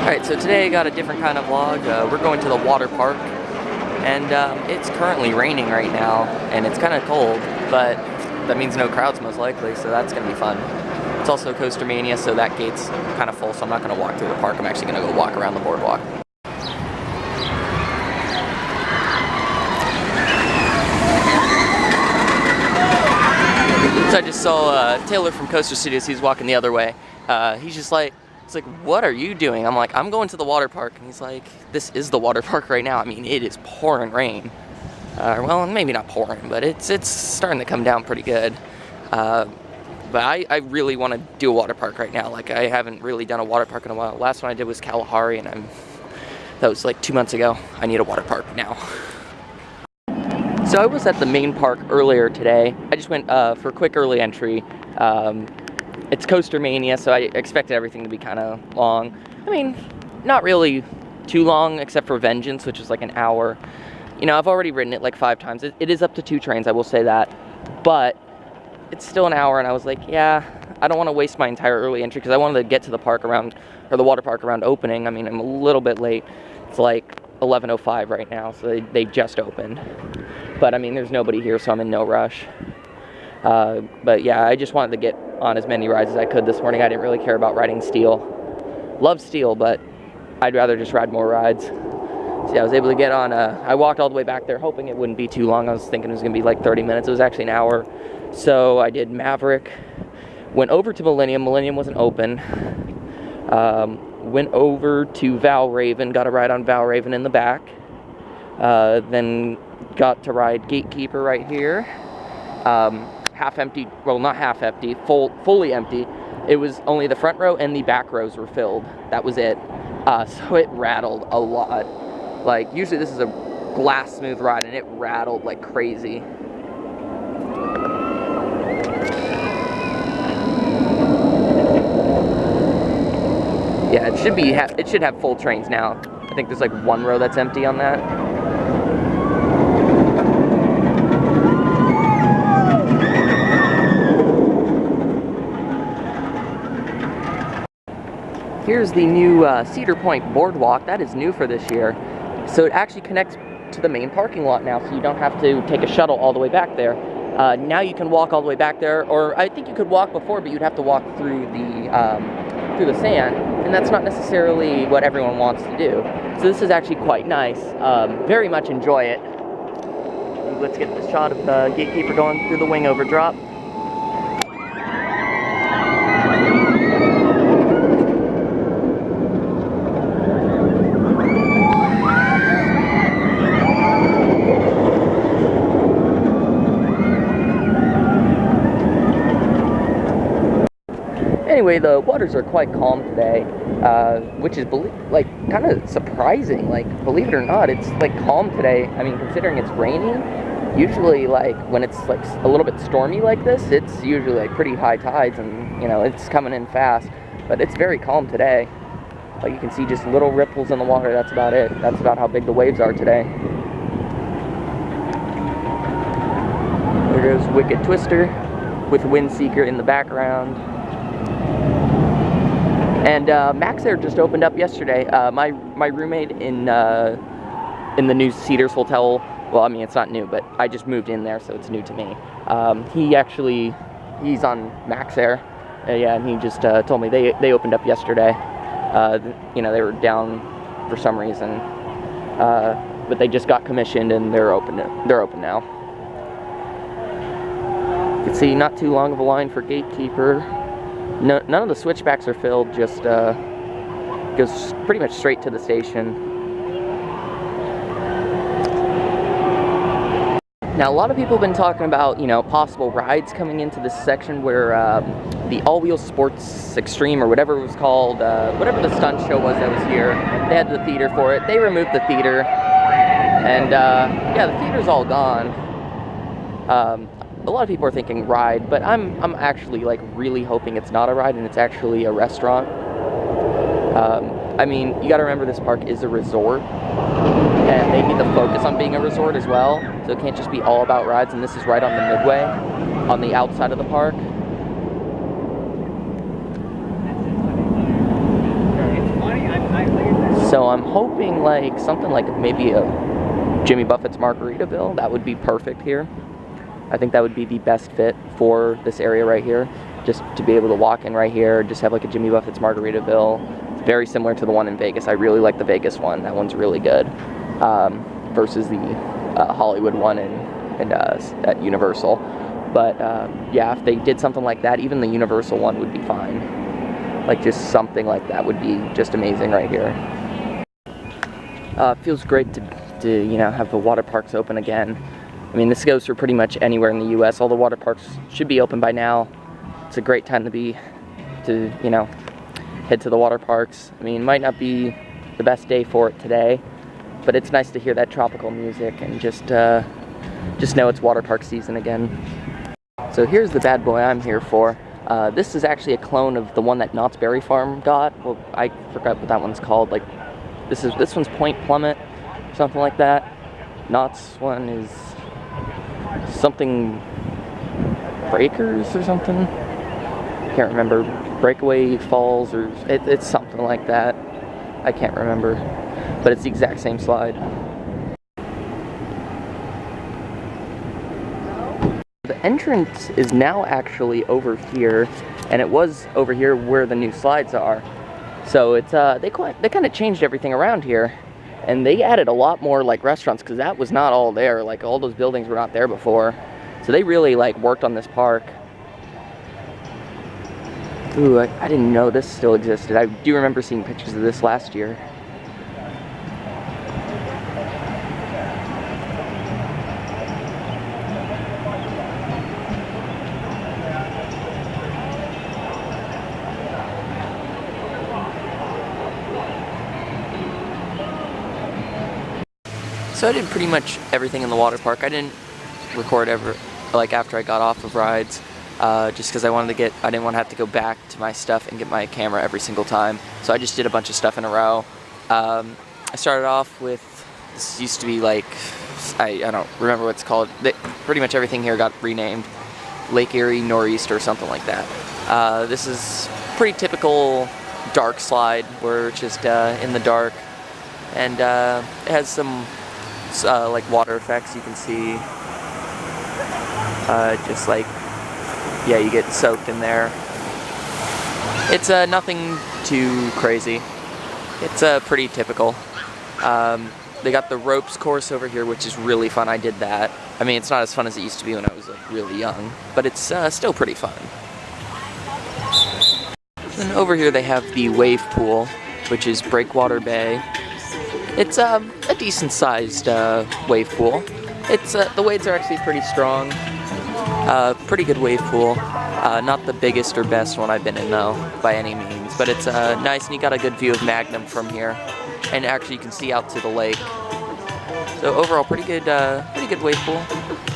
Alright, so today I got a different kind of vlog. We're going to the water park, and it's currently raining right now, and it's kind of cold, but that means no crowds most likely, so that's going to be fun. It's also Coaster Mania, so that gate's kind of full, so I'm not going to walk through the park. I'm actually going to go walk around the boardwalk. So I just saw Taylor from Coaster Studios. He's walking the other way. He's just like, it's like, what are you doing? I'm like, I'm going to the water park. And he's like, this is the water park right now. I mean, it is pouring rain. Well, maybe not pouring, but it's starting to come down pretty good. But I really want to do a water park right now. Like, I haven't really done a water park in a while. Last one I did was Kalahari, and that was like 2 months ago. I need a water park now. So I was at the main park earlier today. I just went for a quick early entry. It's Coaster Mania, so I expected everything to be kind of long. I mean, not really too long, except for Vengeance, which is like an hour. You know, I've already ridden it like 5 times. It is up to 2 trains, I will say that. But it's still an hour, and I was like, yeah, I don't want to waste my entire early entry, because I wanted to get to the park around, or the water park around opening. I mean, I'm a little bit late. It's like 11:05 right now, so they just opened. But I mean, there's nobody here, so I'm in no rush. But yeah, I just wanted to get on as many rides as I could this morning. I didn't really care about riding Steel. Love Steel, but I'd rather just ride more rides. So yeah, I was able to get on. I walked all the way back there, hoping it wouldn't be too long. I was thinking it was going to be like 30 minutes. It was actually an hour. So I did Maverick, went over to Millennium. Millennium wasn't open. Went over to Valraven, got a ride on Valraven in the back. Then got to ride Gatekeeper right here. Half empty, well, not half empty, fully empty. It was only the front row and the back rows were filled. That was it. So it rattled a lot. Like, usually this is a glass smooth ride, and it rattled like crazy. Yeah, it should have full trains now. I think there's like 1 row that's empty on that. Here's the new Cedar Point boardwalk. That is new for this year. So it actually connects to the main parking lot now, so you don't have to take a shuttle all the way back there. Now you can walk all the way back there, or I think you could walk before, but you'd have to walk through the sand, and that's not necessarily what everyone wants to do. So this is actually quite nice. Very much enjoy it. Let's get this shot of the Gatekeeper going through the wing over drop. Anyway, the waters are quite calm today, which is like kind of surprising. Like, believe it or not, it's like calm today. I mean, considering it's raining, usually like when it's like a little bit stormy like this, it's usually like pretty high tides, and you know, it's coming in fast. But it's very calm today. Like, you can see just little ripples in the water. That's about it. That's about how big the waves are today. There goes Wicked Twister with Windseeker in the background. And Max Air just opened up yesterday. My roommate in the new Cedars Hotel, well, I mean, it's not new, but I just moved in there, so it's new to me. He's on Max Air. Yeah, and he just told me they opened up yesterday. You know, they were down for some reason, but they just got commissioned, and they're open now. You can see not too long of a line for Gatekeeper. No, none of the switchbacks are filled, just goes pretty much straight to the station. Now, a lot of people have been talking about, you know, possible rides coming into this section where the All-Wheel Sports Extreme, or whatever it was called, whatever the stunt show was that was here, they had the theater for it. They removed the theater, and yeah, the theater's all gone. A lot of people are thinking ride, but I'm actually like really hoping it's not a ride and it's actually a restaurant. I mean, you got to remember this park is a resort, and they need to focus on being a resort as well. So it can't just be all about rides, and this is right on the midway, on the outside of the park. It's funny, So I'm hoping like something like maybe a Jimmy Buffett's Margaritaville. That would be perfect here. I think that would be the best fit for this area right here. Just to be able to walk in right here, just have like a Jimmy Buffett's Margaritaville. It's very similar to the one in Vegas. I really like the Vegas one. That one's really good. Versus the Hollywood one at Universal. But yeah, if they did something like that, even the Universal one would be fine. Like just something like that would be just amazing right here. It feels great to you know, have the water parks open again. I mean, this goes for pretty much anywhere in the U.S. All the water parks should be open by now. It's a great time to you know, head to the water parks. I mean, it might not be the best day for it today, but it's nice to hear that tropical music and just know it's water park season again. So here's the bad boy I'm here for. This is actually a clone of the one that Knott's Berry Farm got. Well, I forgot what that one's called. Like, this one's Point Plummet, something like that. Knott's one is something Breakers or something. Can't remember. Breakaway Falls or it's something like that. I can't remember, but it's the exact same slide. The entrance is now actually over here, and it was over here where the new slides are. So it's they kind of changed everything around here, and they added a lot more like restaurants, because that was not all there. Like all those buildings were not there before, so they really like worked on this park. Ooh, I didn't know this still existed. I do remember seeing pictures of this last year. So I did pretty much everything in the water park. I didn't record ever, like after I got off of rides, just because I didn't want to have to go back to my stuff and get my camera every single time. So I just did a bunch of stuff in a row. I started off with, this used to be like, I don't remember what it's called. Pretty much everything here got renamed. Lake Erie Nor'easter or something like that. This is pretty typical dark slide where it's just in the dark. And it has some like water effects you can see. Just like, yeah, you get soaked in there. It's nothing too crazy. It's pretty typical. They got the ropes course over here, which is really fun. I did that. I mean, it's not as fun as it used to be when I was like really young, but it's still pretty fun. And over here they have the wave pool, which is Breakwater Bay. It's a decent sized wave pool. It's the waves are actually pretty strong. Pretty good wave pool. Not the biggest or best one I've been in though, by any means, but it's nice, and you got a good view of Magnum from here, and actually you can see out to the lake. So overall, pretty good wave pool,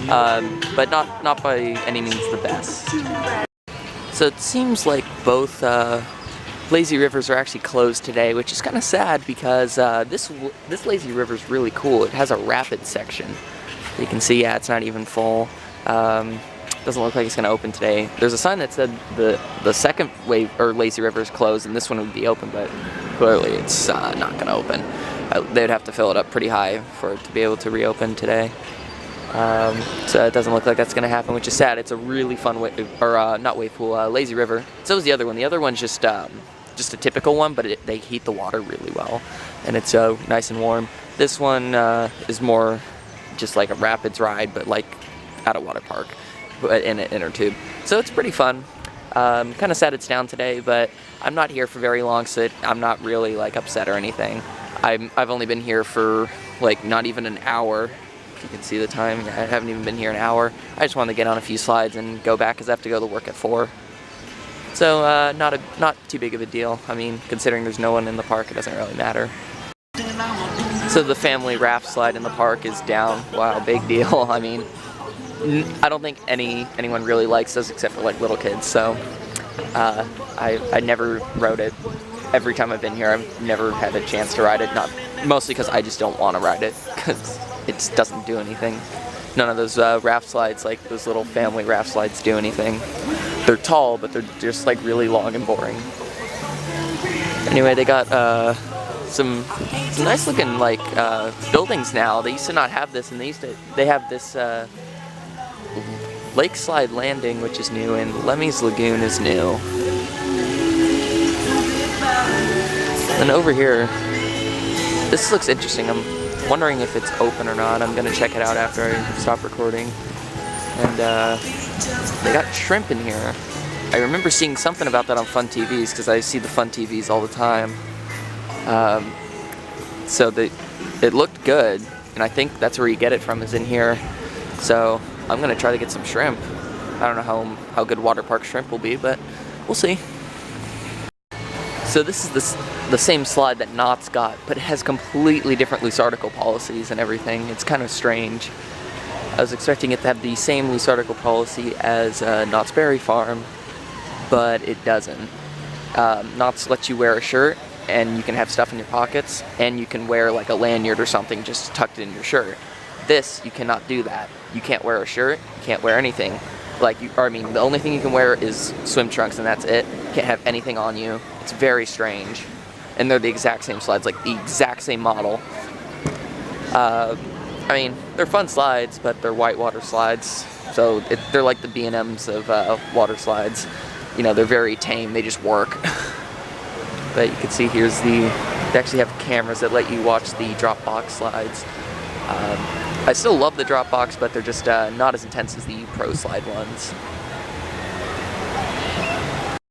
but not by any means the best. So it seems like both lazy rivers are actually closed today, which is kind of sad because this lazy river is really cool. It has a rapid section. You can see, yeah, it's not even full. Doesn't look like it's going to open today. There's a sign that said the second wave or lazy river is closed, and this one would be open, but clearly it's not going to open. They'd have to fill it up pretty high for it to be able to reopen today. So it doesn't look like that's going to happen, which is sad. It's a really fun not wave pool, lazy river. So is the other one. The other one's just a typical one, but they heat the water really well, and it's nice and warm. This one is more just like a rapids ride, but like at a water park in an inner tube. So it's pretty fun. Kind of sad it's down today, but I'm not here for very long, so I'm not really like upset or anything. I've only been here for like not even an hour. If you can see the time, I haven't even been here an hour. I just wanted to get on a few slides and go back because I have to go to work at 4. So not too big of a deal. I mean, considering there's no one in the park, it doesn't really matter. So the family raft slide in the park is down. Wow, big deal. I mean, I don't think anyone really likes those except for like little kids. So I never rode it. Every time I've been here, I've never had a chance to ride it. Mostly because I just don't want to ride it because it doesn't do anything. None of those raft slides, like those little family raft slides, do anything. They're tall, but they're just like really long and boring. Anyway, they got some nice looking like buildings now. They used to not have this, and they have this Lakeside Landing, which is new, and Lemmy's Lagoon is new. And over here, this looks interesting. I'm wondering if it's open or not. I'm gonna check it out after I stop recording. And they got shrimp in here. I remember seeing something about that on Fun TVs because I see the Fun TVs all the time. So it looked good, and I think that's where you get it from, is in here. So I'm gonna try to get some shrimp. I don't know how good water park shrimp will be, but we'll see. So this is the same slide that Knott's got, but it has completely different loose article policies and everything. It's kind of strange. I was expecting it to have the same loose article policy as Knott's Berry Farm, but it doesn't. Knott's lets you wear a shirt, and you can have stuff in your pockets, and you can wear like a lanyard or something just tucked in your shirt. This, you cannot do that. You can't wear a shirt, you can't wear anything. The only thing you can wear is swim trunks, and that's it. You can't have anything on you. It's very strange. And they're the exact same slides, like the exact same model. They're fun slides, but they're whitewater slides. So they're like the B&Ms of water slides. You know, they're very tame, they just work. But you can see they actually have cameras that let you watch the drop box slides. I still love the drop box, but they're just not as intense as the pro slide ones.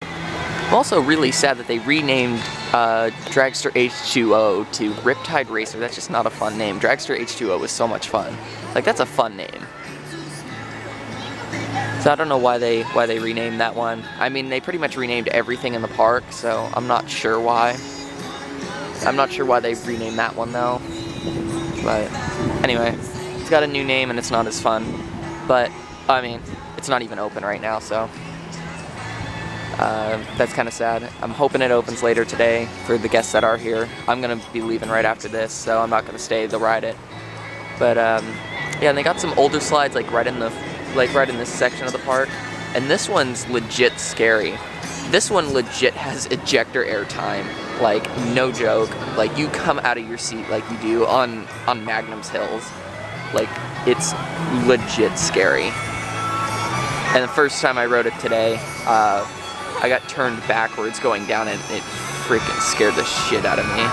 I'm also really sad that they renamed Dragster H2O to Riptide Racer. That's just not a fun name. Dragster H2O was so much fun. Like, that's a fun name. So I don't know why they renamed that one. I mean, they pretty much renamed everything in the park, so I'm not sure why. I'm not sure why they renamed that one though. But anyway, it's got a new name and it's not as fun. But I mean, it's not even open right now, so that's kind of sad. I'm hoping it opens later today for the guests that are here. I'm gonna be leaving right after this, so I'm not gonna stay to ride it. But yeah, and they got some older slides right in this section of the park, and this one's legit scary. This one legit has ejector air time, like no joke. Like, you come out of your seat like you do on Magnum's Hills. Like, it's legit scary. And the first time I rode it today, I got turned backwards going down, and it freaking scared the shit out of me.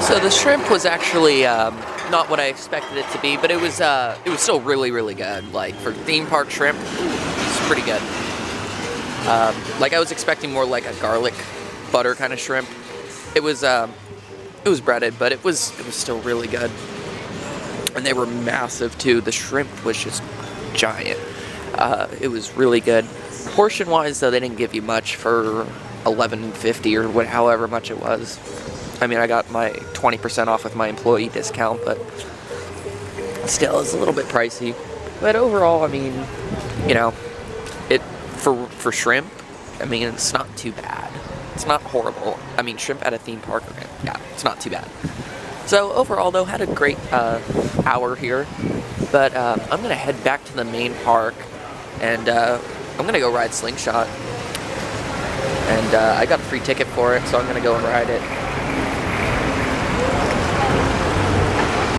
So the shrimp was actually not what I expected it to be, but it was still really, really good. Like, for theme park shrimp, it's pretty good. Like, I was expecting more like a garlic butter kind of shrimp. It was breaded, but it was still really good. And they were massive too. The shrimp was just giant. It was really good. Portion-wise, though, they didn't give you much for $11.50 or however much it was. I mean, I got my 20% off with my employee discount, but still, it's a little bit pricey. But overall, I mean, you know, for shrimp, I mean, it's not too bad. It's not horrible. I mean, shrimp at a theme park, yeah, it's not too bad. So overall, though, had a great hour here. But I'm gonna head back to the main park, and I'm gonna go ride Slingshot. And I got a free ticket for it, so I'm gonna go and ride it.